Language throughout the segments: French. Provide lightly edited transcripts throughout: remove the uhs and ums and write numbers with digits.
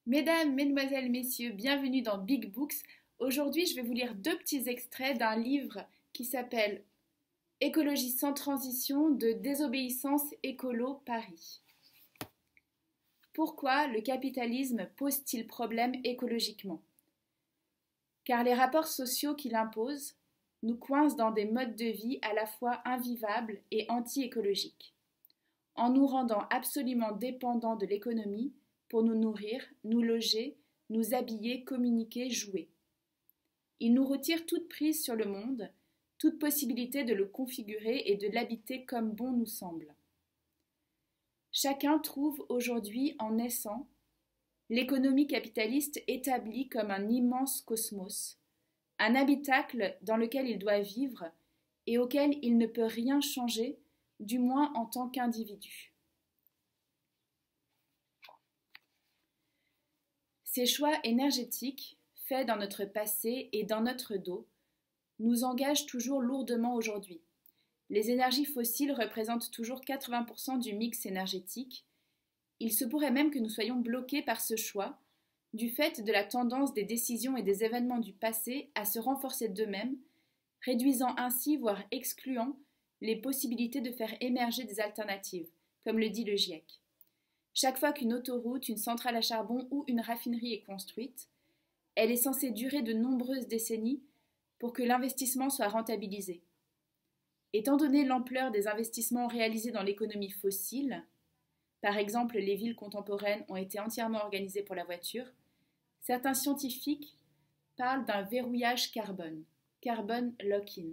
Mesdames, Mesdemoiselles, Messieurs, bienvenue dans Big Books. Aujourd'hui, je vais vous lire deux petits extraits d'un livre qui s'appelle Écologie sans transition de Désobéissance écolo Paris. Pourquoi le capitalisme pose-t-il problème écologiquement? Car les rapports sociaux qu'il impose nous coincent dans des modes de vie à la fois invivables et anti-écologiques, en nous rendant absolument dépendants de l'économie pour nous nourrir, nous loger, nous habiller, communiquer, jouer. Il nous retire toute prise sur le monde, toute possibilité de le configurer et de l'habiter comme bon nous semble. Chacun trouve aujourd'hui en naissant l'économie capitaliste établie comme un immense cosmos, un habitacle dans lequel il doit vivre et auquel il ne peut rien changer, du moins en tant qu'individu. Ces choix énergétiques, faits dans notre passé et dans notre dos, nous engagent toujours lourdement aujourd'hui. Les énergies fossiles représentent toujours 80% du mix énergétique. Il se pourrait même que nous soyons bloqués par ce choix, du fait de la tendance des décisions et des événements du passé à se renforcer d'eux-mêmes, réduisant ainsi, voire excluant, les possibilités de faire émerger des alternatives, comme le dit le GIEC. Chaque fois qu'une autoroute, une centrale à charbon ou une raffinerie est construite, elle est censée durer de nombreuses décennies pour que l'investissement soit rentabilisé. Étant donné l'ampleur des investissements réalisés dans l'économie fossile, par exemple les villes contemporaines ont été entièrement organisées pour la voiture, certains scientifiques parlent d'un verrouillage carbone, carbon lock-in.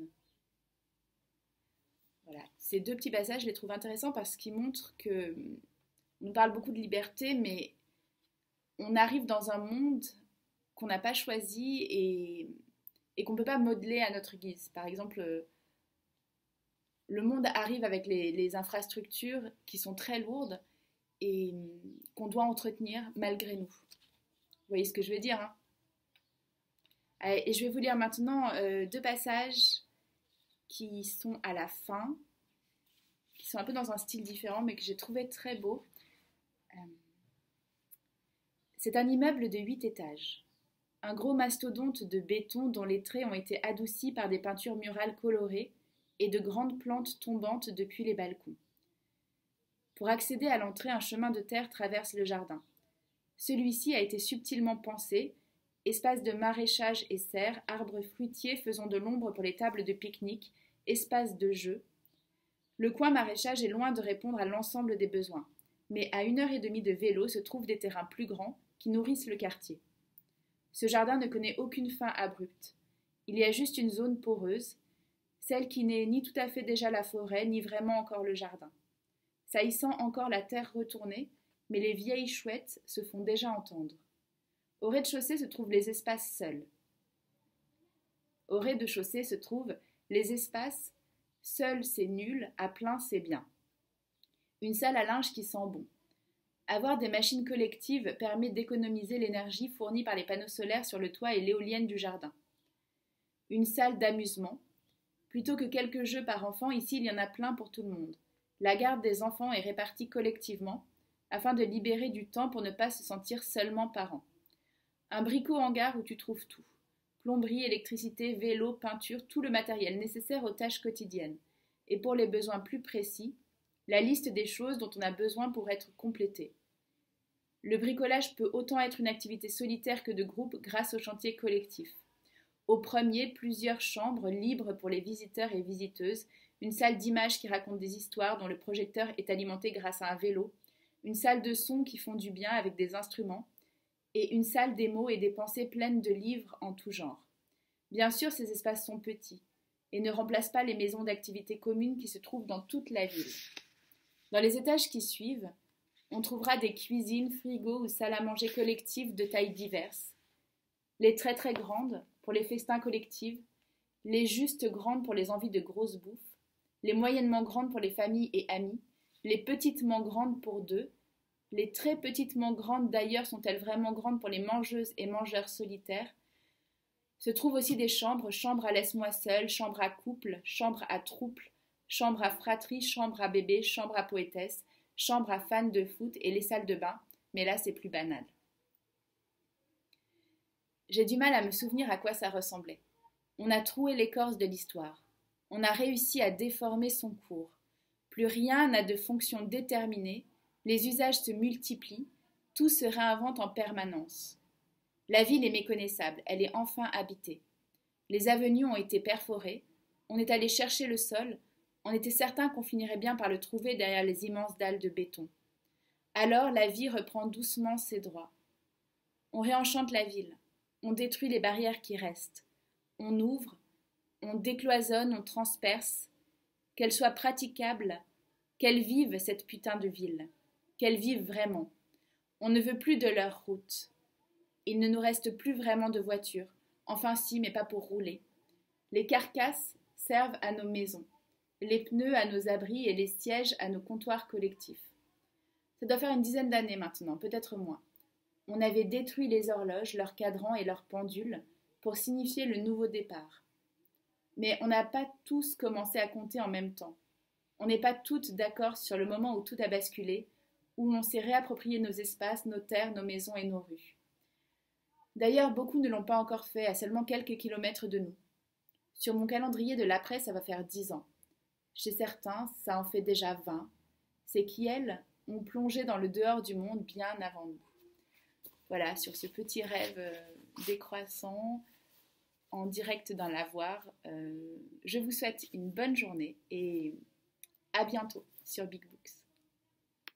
Voilà. Ces deux petits passages, je les trouve intéressants parce qu'ils montrent que on parle beaucoup de liberté, mais on arrive dans un monde qu'on n'a pas choisi et qu'on ne peut pas modeler à notre guise. Par exemple, le monde arrive avec les infrastructures qui sont très lourdes et qu'on doit entretenir malgré nous. Vous voyez ce que je veux dire, hein? Et je vais vous lire maintenant deux passages qui sont à la fin, qui sont un peu dans un style différent, mais que j'ai trouvé très beau. C'est un immeuble de 8 étages. Un gros mastodonte de béton dont les traits ont été adoucis par des peintures murales colorées et de grandes plantes tombantes depuis les balcons. Pour accéder à l'entrée, un chemin de terre traverse le jardin. Celui-ci a été subtilement pensé, espace de maraîchage et serre, arbres fruitiers faisant de l'ombre pour les tables de pique-nique, espace de jeu. Le coin maraîchage est loin de répondre à l'ensemble des besoins, mais à 1h30 de vélo se trouvent des terrains plus grands qui nourrissent le quartier. Ce jardin ne connaît aucune fin abrupte. Il y a juste une zone poreuse, celle qui n'est ni tout à fait déjà la forêt, ni vraiment encore le jardin. Ça y sent encore la terre retournée, mais les vieilles chouettes se font déjà entendre. Au rez-de-chaussée se trouvent les espaces seuls. Au rez-de-chaussée se trouvent les espaces seul c'est nul, à plein c'est bien. Une salle à linge qui sent bon. Avoir des machines collectives permet d'économiser l'énergie fournie par les panneaux solaires sur le toit et l'éolienne du jardin. Une salle d'amusement. Plutôt que quelques jeux par enfant, ici il y en a plein pour tout le monde. La garde des enfants est répartie collectivement, afin de libérer du temps pour ne pas se sentir seulement parent. Un brico-hangar où tu trouves tout. Plomberie, électricité, vélo, peinture, tout le matériel nécessaire aux tâches quotidiennes. Et pour les besoins plus précis, la liste des choses dont on a besoin pour être complétée. Le bricolage peut autant être une activité solitaire que de groupe grâce au chantier collectif. Au premier, plusieurs chambres libres pour les visiteurs et visiteuses, une salle d'images qui raconte des histoires dont le projecteur est alimenté grâce à un vélo, une salle de son qui font du bien avec des instruments, et une salle des mots et des pensées pleines de livres en tout genre. Bien sûr, ces espaces sont petits et ne remplacent pas les maisons d'activités communes qui se trouvent dans toute la ville. Dans les étages qui suivent, on trouvera des cuisines, frigos ou salles à manger collectives de tailles diverses. Les très très grandes pour les festins collectifs, les justes grandes pour les envies de grosse bouffe, les moyennement grandes pour les familles et amis, les petitement grandes pour deux. Les très petitement grandes d'ailleurs sont-elles vraiment grandes pour les mangeuses et mangeurs solitaires. Se trouvent aussi des chambres, chambre à laisse-moi seule, chambre à couple, chambre à trouble, chambre à fratrie, chambre à bébé, chambre à poétesse, chambre à fans de foot et les salles de bain, mais là c'est plus banal. J'ai du mal à me souvenir à quoi ça ressemblait. On a troué l'écorce de l'histoire. On a réussi à déformer son cours. Plus rien n'a de fonction déterminée, les usages se multiplient, tout se réinvente en permanence. La ville est méconnaissable, elle est enfin habitée. Les avenues ont été perforées, on est allé chercher le sol, on était certain qu'on finirait bien par le trouver derrière les immenses dalles de béton. Alors la vie reprend doucement ses droits. On réenchante la ville, on détruit les barrières qui restent, on ouvre, on décloisonne, on transperce, qu'elle soit praticable, qu'elle vive cette putain de ville, qu'elle vive vraiment. On ne veut plus de leur route. Il ne nous reste plus vraiment de voitures, enfin si, mais pas pour rouler. Les carcasses servent à nos maisons, les pneus à nos abris et les sièges à nos comptoirs collectifs. Ça doit faire une dizaine d'années maintenant, peut-être moins. On avait détruit les horloges, leurs cadrans et leurs pendules pour signifier le nouveau départ. Mais on n'a pas tous commencé à compter en même temps. On n'est pas toutes d'accord sur le moment où tout a basculé, où l'on s'est réapproprié nos espaces, nos terres, nos maisons et nos rues. D'ailleurs, beaucoup ne l'ont pas encore fait, à seulement quelques kilomètres de nous. Sur mon calendrier de l'après, ça va faire 10 ans. Chez certains, ça en fait déjà 20. C'est qui, elles, ont plongé dans le dehors du monde bien avant nous. Voilà, sur ce petit rêve décroissant, en direct dans l'avoir, je vous souhaite une bonne journée et à bientôt sur Big Books.